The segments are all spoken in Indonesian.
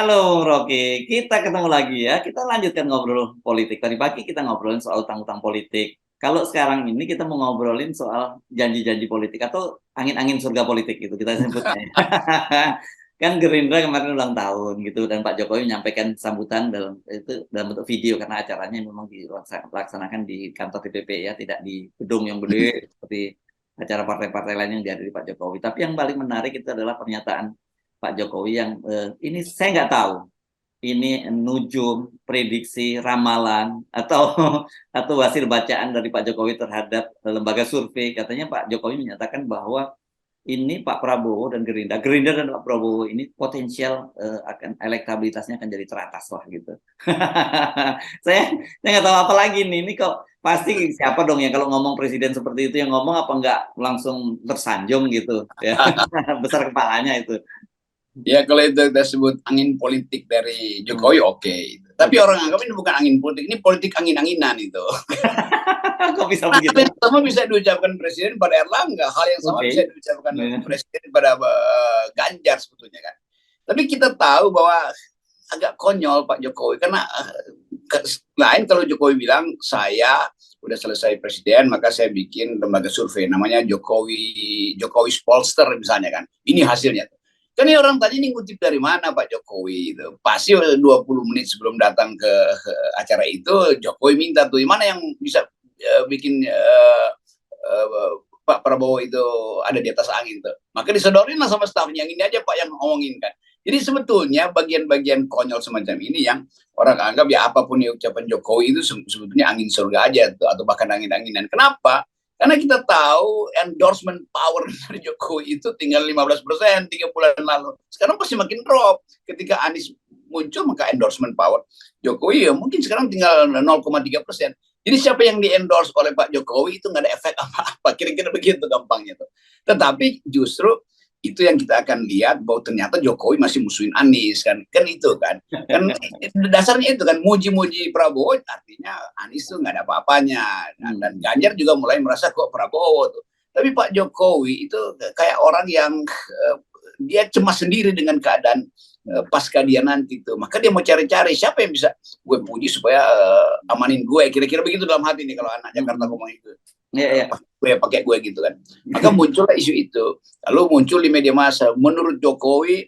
Halo Rocky, kita ketemu lagi ya. Kita lanjutkan ngobrol politik. Tadi pagi kita ngobrolin soal utang-utang politik. Kalau sekarang ini kita mau ngobrolin soal janji-janji politik atau angin-angin surga politik gitu kita sebutnya. Kan Gerindra kemarin ulang tahun gitu dan Pak Jokowi menyampaikan sambutan dalam bentuk video karena acaranya memang dilaksanakan di kantor DPP ya, tidak di gedung yang gede seperti acara partai-partai lain yang dihadiri Pak Jokowi. Tapi yang paling menarik itu adalah pernyataan Pak Jokowi yang ini saya nggak tahu ini nujum, prediksi, ramalan atau atau hasil bacaan dari Pak Jokowi terhadap lembaga survei. Katanya Pak Jokowi menyatakan bahwa ini Pak Prabowo dan Gerindra dan Pak Prabowo ini potensial akan elektabilitasnya akan jadi teratas lah gitu. Saya nggak tahu apa lagi nih. Ini kok pasti siapa dong yang kalau ngomong presiden seperti itu yang ngomong apa nggak langsung tersanjung gitu ya. Besar kepalanya itu. Ya kalau itu kita sebut angin politik dari Hmm. Jokowi oke. Tapi Oke. orang anggap ini bukan angin politik, ini politik angin-anginan itu. Kok bisa Nah, begitu? hal yang sama bisa diucapkan Presiden pada Erlangga, hal yang sama bisa Oke. diucapkan Nah, Presiden pada Ganjar sebetulnya kan. Tapi kita tahu bahwa agak konyol Pak Jokowi karena lain kalau Jokowi bilang saya udah selesai presiden maka saya bikin lembaga survei namanya Jokowi Polster misalnya kan. Ini hasilnya. Kan ini orang tadi ini ngutip dari mana Pak Jokowi itu. Pasti 20 menit sebelum datang ke acara itu Jokowi minta tuh mana yang bisa bikin Pak Prabowo itu ada di atas angin tuh. Maka disodorin lah sama stafnya yang ini aja Pak yang ngomongin kan. Jadi sebetulnya bagian-bagian konyol semacam ini yang orang anggap ya apapun yang ucapan Jokowi itu sebetulnya angin surga aja tuh, atau bahkan angin-anginan. Kenapa? Karena kita tahu endorsement power dari Jokowi itu tinggal 15% 3 bulan lalu. Sekarang pasti makin drop. Ketika Anies muncul maka endorsement power Jokowi ya mungkin sekarang tinggal 0,3%. Jadi siapa yang di-endorse oleh Pak Jokowi itu nggak ada efek apa-apa. Kira-kira begitu gampangnya tuh. Tetapi justru itu yang kita akan lihat bahwa ternyata Jokowi masih musuhin Anies kan itu kan dasarnya itu kan muji-muji Prabowo artinya Anies tuh nggak ada apa-apanya dan Ganjar juga mulai merasa kok Prabowo tuh tapi Pak Jokowi itu kayak orang yang dia cemas sendiri dengan keadaan pasca dia nanti tuh maka dia mau cari-cari siapa yang bisa gue puji supaya amanin gue kira-kira begitu dalam hati nih kalau anak Jakarta ngomong itu gue pakai gue gitu kan maka muncullah isu itu lalu muncul di media massa menurut Jokowi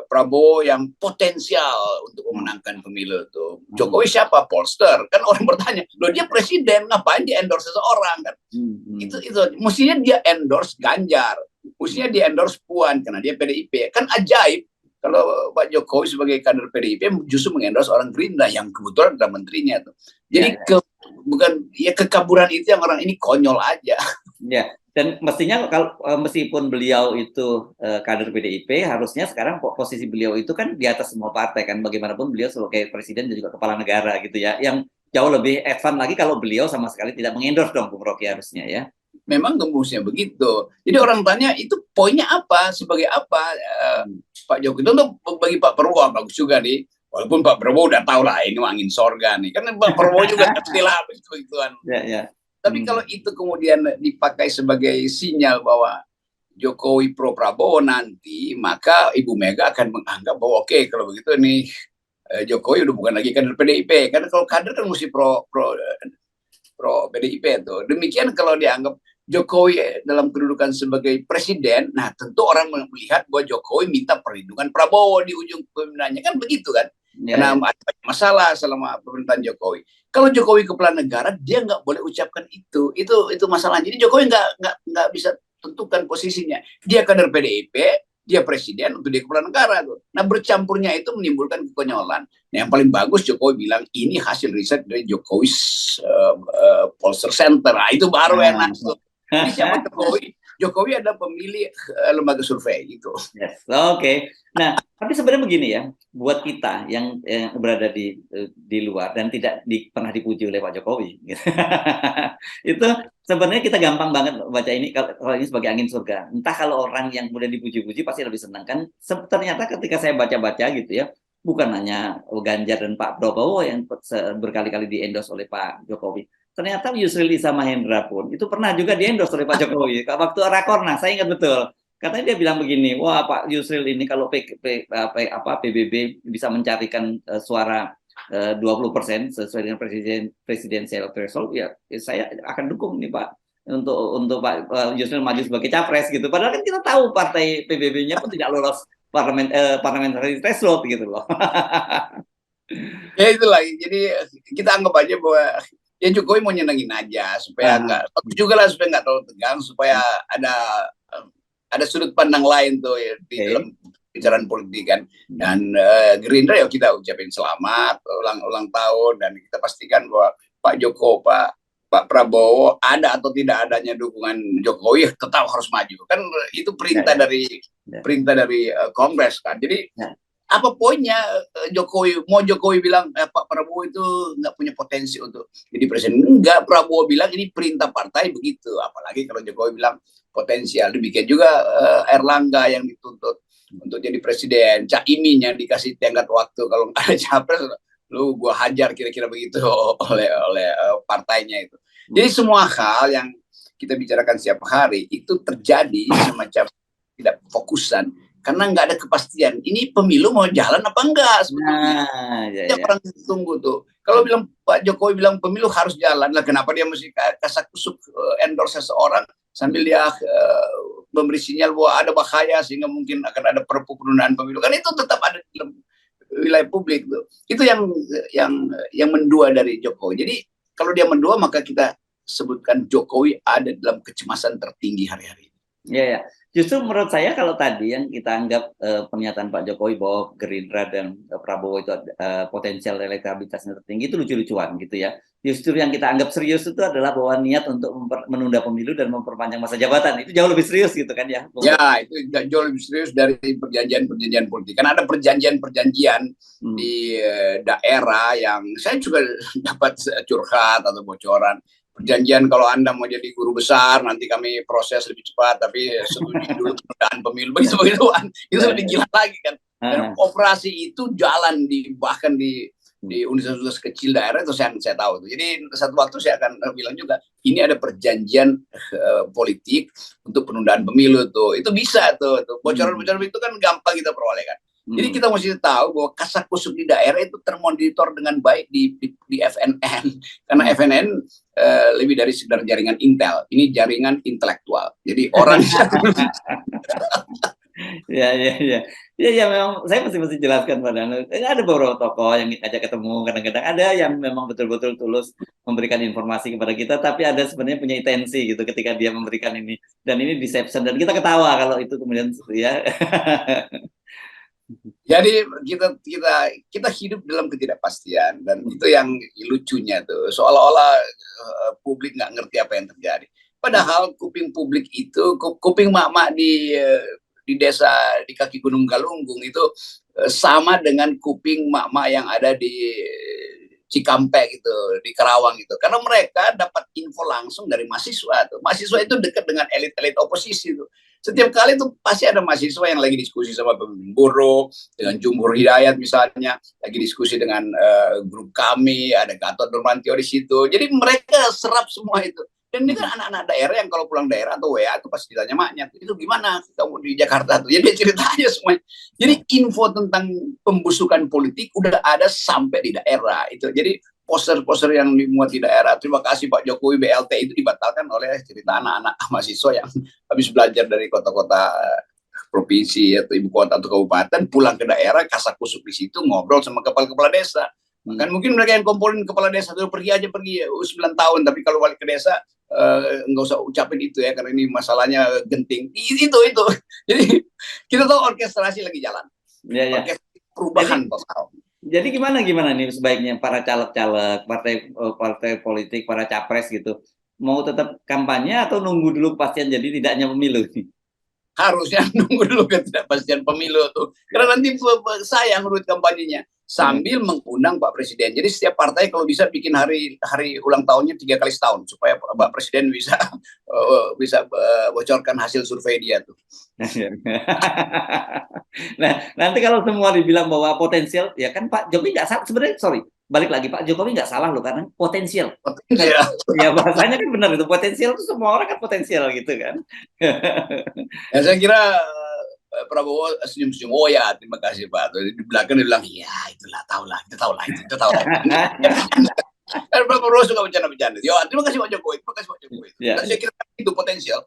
Prabowo yang potensial untuk memenangkan pemilu tuh Jokowi siapa Polster kan orang bertanya loh dia presiden ngapain dia endorse seseorang kan itu mestinya dia endorse Ganjar mestinya dia endorse Puan karena dia PDIP kan ajaib kalau Pak Jokowi sebagai kader PDIP justru mengendorse orang Gerindra yang kebetulan adalah menterinya tuh jadi bukan ya kekaburan itu yang orang ini konyol aja. Ya, dan mestinya kalau meskipun beliau itu kader PDIP, harusnya sekarang posisi beliau itu kan di atas semua partai kan. Bagaimanapun beliau sebagai presiden dan juga kepala negara gitu ya. Yang jauh lebih advance lagi kalau beliau sama sekali tidak mengendorse dong Bung Rocky harusnya ya. Memang gembusnya begitu. Jadi orang tanya itu poinnya apa, sebagai apa Pak Jokowi itu bagi Pak Prabowo bagus juga nih. Walaupun Pak Prabowo udah tahu lah ini angin sorga nih. Kan Pak Prabowo juga istilah begitu-begituan. Tapi kalau itu kemudian dipakai sebagai sinyal bahwa Jokowi pro Prabowo nanti, maka Ibu Mega akan menganggap bahwa oke, kalau begitu nih Jokowi udah bukan lagi kader PDIP. Karena kalau kader kan mesti pro PDIP itu. Demikian kalau dianggap Jokowi dalam kedudukan sebagai presiden, nah tentu orang melihat bahwa Jokowi minta perlindungan Prabowo di ujung pemilihannya kan begitu kan? Karena ada masalah selama pemerintahan Jokowi. Kalau Jokowi kepala negara, dia nggak boleh ucapkan itu masalahnya. Jadi Jokowi nggak bisa tentukan posisinya. Dia kader PDIP, dia presiden untuk dia kepala negara tuh. Nah bercampurnya itu menimbulkan kekonyolan. Nah yang paling bagus Jokowi bilang ini hasil riset dari Jokowi Polster Center. Nah, itu baru enak tuh. Jadi siapa Jokowi? Jokowi ada pemilih lembaga survei gitu. Yes, oke. Nah, tapi sebenarnya begini ya, buat kita yang berada di luar dan tidak pernah dipuji oleh Pak Jokowi, gitu. Itu sebenarnya kita gampang banget baca ini kalau ini sebagai angin surga. Entah kalau orang yang kemudian dipuji-puji pasti lebih senang kan. Ternyata ketika saya baca-baca gitu ya, bukan hanya Ganjar dan Pak Prabowo yang berkali-kali di-endorse oleh Pak Jokowi. Ternyata Yusril Iza Mahendra pun itu pernah juga di-endorse oleh Pak Jokowi. Waktu Rakornas, saya ingat betul. Katanya dia bilang begini, wah Pak Yusril ini kalau PBB bisa mencarikan suara 20% sesuai dengan presidensial threshold, ya saya akan dukung nih Pak untuk Pak Yusril maju sebagai capres gitu. Padahal kan kita tahu partai PBB-nya pun tidak lolos parliamentary threshold gitu loh. Ya itu lagi. Jadi kita anggap aja bahwa ya Jokowi mau nyenengin aja supaya nggak juga lah, supaya nggak terlalu tegang, supaya ada ada sudut pandang lain tuh ya, di dalam bicaraan politik kan. Dan Gerindra ya kita ucapin selamat ulang tahun, dan kita pastikan bahwa Pak Prabowo ada atau tidak adanya dukungan Jokowi tetap harus maju kan, itu perintah dari Kongres kan. Jadi apa poinnya Jokowi bilang Pak Prabowo itu nggak punya potensi untuk jadi presiden? Enggak, Prabowo bilang ini perintah partai begitu. Apalagi kalau Jokowi bilang potensial. Demikian juga Erlangga yang dituntut untuk jadi presiden, Caimin yang dikasih tenggat waktu kalau nggak ada capres lu gua hajar, kira-kira begitu oleh partainya itu. Jadi semua hal yang kita bicarakan setiap hari itu terjadi semacam tidak fokusan karena nggak ada kepastian. Ini pemilu mau jalan apa enggak sebetulnya. Orang tunggu tuh. Kalau bilang Pak Jokowi bilang pemilu harus jalan, lah kenapa dia mesti kasak-kusuk endorse seseorang sambil dia memberi sinyal bahwa ada bahaya sehingga mungkin akan ada perpu penundaan pemilu. Kan itu tetap ada dalam wilayah publik tuh. Itu yang mendua dari Jokowi. Jadi kalau dia mendua, maka kita sebutkan Jokowi ada dalam kecemasan tertinggi hari-hari. Ya. Justru menurut saya kalau tadi yang kita anggap pernyataan Pak Jokowi bahwa Gerindra dan Prabowo itu potensial elektabilitasnya tertinggi, itu lucu-lucuan gitu ya. Justru yang kita anggap serius itu adalah bahwa niat untuk menunda pemilu dan memperpanjang masa jabatan. Itu jauh lebih serius gitu kan ya. Ya, itu jauh lebih serius dari perjanjian politik. Kan ada perjanjian di daerah yang saya juga dapat curhat atau bocoran. Perjanjian kalau Anda mau jadi guru besar, nanti kami proses lebih cepat, tapi setujui dulu penundaan pemilu. Begitu-begituan. Itu lebih gila lagi kan. Dan operasi itu jalan bahkan di universitas kecil daerah itu saya tahu. Jadi satu waktu saya akan bilang juga, ini ada perjanjian politik untuk penundaan pemilu tuh. Itu bisa tuh. Bocoran-bocoran itu kan gampang kita peroleh kan. Jadi kita mesti tahu bahwa kasak-kusuk di daerah itu termonitor dengan baik di FNN. Karena FNN lebih dari sekedar jaringan intel. Ini jaringan intelektual. Jadi orang Ya, memang saya mesti jelaskan pada Anda. Ada beberapa tokoh yang ajak ketemu, kadang-kadang ada yang memang betul-betul tulus memberikan informasi kepada kita, tapi ada sebenarnya punya intensi gitu ketika dia memberikan ini, dan ini deception, dan kita ketawa kalau itu kemudian ya. Jadi kita hidup dalam ketidakpastian, dan itu yang lucunya tuh, seolah-olah publik nggak ngerti apa yang terjadi. Padahal kuping publik itu, kuping mak-mak di desa di kaki Gunung Galunggung itu sama dengan kuping mak-mak yang ada di Cikampek gitu, di Karawang gitu. Karena mereka dapat info langsung dari mahasiswa tuh. Mahasiswa itu dekat dengan elit-elit oposisi tuh. Setiap kali tuh pasti ada mahasiswa yang lagi diskusi sama pemimpin buruh, dengan Jumhur Hidayat misalnya, lagi diskusi dengan grup kami, ada Gatot Nurmantio di situ. Jadi mereka serap semua itu. Dan ini kan anak-anak daerah yang kalau pulang daerah atau WA itu pasti ditanya maknya, itu gimana kamu di Jakarta tuh. Jadi dia cerita aja semuanya. Jadi info tentang pembusukan politik udah ada sampai di daerah itu. Jadi poster-poster yang dimuat di daerah, terima kasih Pak Jokowi BLT, itu dibatalkan oleh cerita anak-anak mahasiswa yang habis belajar dari kota-kota provinsi atau ibu kota atau kabupaten, pulang ke daerah, kasak-kusuk di situ, ngobrol sama kepala-kepala desa. Kan mungkin mereka yang kumpulin kepala desa itu pergi ya 9 tahun, tapi kalau balik ke desa nggak usah ucapin itu ya, karena ini masalahnya genting. Itu. Jadi kita tahu orkestrasi lagi jalan. Orkestrasi perubahan total. Jadi gimana nih sebaiknya para caleg-caleg, partai politik, para capres gitu, mau tetap kampanye atau nunggu dulu kepastian jadi tidak hanya pemilu? Harusnya nunggu dulu ketidakpastian pemilu tuh, karena nanti sayang menurut kampanyenya, sambil mengundang Pak Presiden. Jadi setiap partai kalau bisa bikin hari ulang tahunnya 3 kali setahun supaya Pak Presiden bisa bocorkan hasil survei dia tuh. Nah, nanti kalau semua dibilang bahwa potensial, ya kan Pak Jokowi nggak salah sebenarnya, balik lagi Pak Jokowi nggak salah loh karena potensial. Iya. Ya bahasanya kan benar itu, potensial itu semua orang kan potensial gitu kan. Ya, saya kira Prabowo senyum-senyum, oh ya terima kasih Pak. Di belakang dia bilang, ya itulah tahulah, itu tahulah, itu tahulah. Kan Prabowo suka bercanda-bercanda. Yo, terima kasih Pak Jokowi, terima kasih Pak Jokowi. Ya. Dan saya kira itu potensial.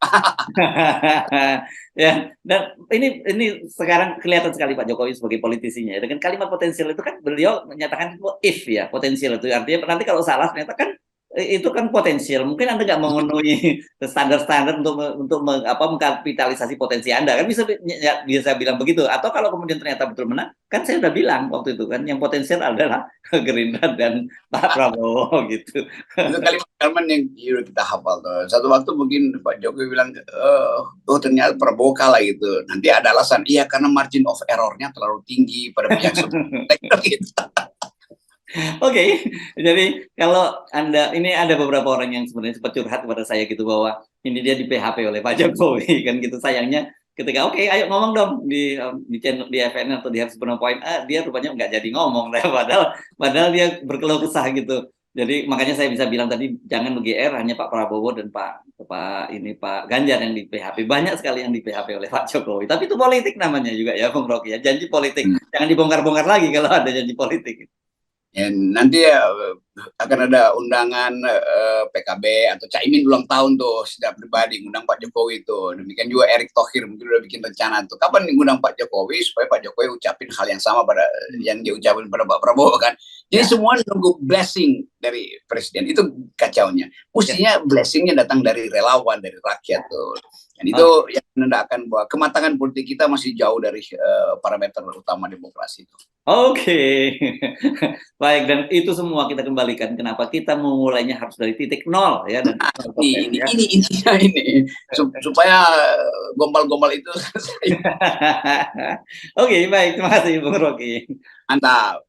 Ya, dan ini sekarang kelihatan sekali Pak Jokowi sebagai politisinya. Dengan kalimat potensial itu kan beliau menyatakan if ya, potensial itu artinya nanti kalau salah ternyata kan itu kan potensial. Mungkin Anda nggak memenuhi standar-standar untuk mengkapitalisasi potensi Anda kan bisa bilang begitu. Atau kalau kemudian ternyata betul menang, kan saya udah bilang waktu itu kan yang potensial adalah Gerindra dan Pak Prabowo gitu. Itu kalimat yang kita hafal tuh. Satu waktu mungkin Pak Jokowi bilang, oh ternyata Prabowo kalah gitu. Nanti ada alasan, iya karena margin of errornya terlalu tinggi pada pihak sebelumnya. Gitu. Oke, jadi kalau Anda, ini ada beberapa orang yang sebenarnya sempat curhat kepada saya gitu bahwa ini dia di PHP oleh Pak Jokowi kan gitu. Sayangnya ketika oke, ayo ngomong dong di channel di FNN atau di Harus Point, dia rupanya nggak jadi ngomong, padahal dia berkeluh kesah gitu. Jadi makanya saya bisa bilang tadi jangan GR hanya Pak Prabowo dan Pak Ganjar yang di PHP, banyak sekali yang di PHP oleh Pak Jokowi. Tapi itu politik namanya juga ya, Bung Rocky ya, janji politik. Jangan dibongkar-bongkar lagi kalau ada janji politik. Ya, nanti akan ada undangan PKB atau Caimin ulang tahun tuh secara pribadi ngundang Pak Jokowi tuh. Demikian juga Erick Thohir mungkin udah bikin rencana tuh. Kapan ngundang Pak Jokowi supaya Pak Jokowi ucapin hal yang sama pada yang diucapin pada Pak Prabowo kan. Jadi semua nunggu blessing dari presiden. Itu kacaunya. Mestinya blessingnya datang dari relawan, dari rakyat tuh. Dan itu yang menandakan bahwa kematangan politik kita masih jauh dari parameter utama demokrasi itu. Oke, baik, dan itu semua kita kembalikan kenapa kita memulainya harus dari titik nol ya. Dan ini intinya ini supaya gombal-gombal itu selesai. Oke, baik, terima kasih Bung Rocky. Mantap.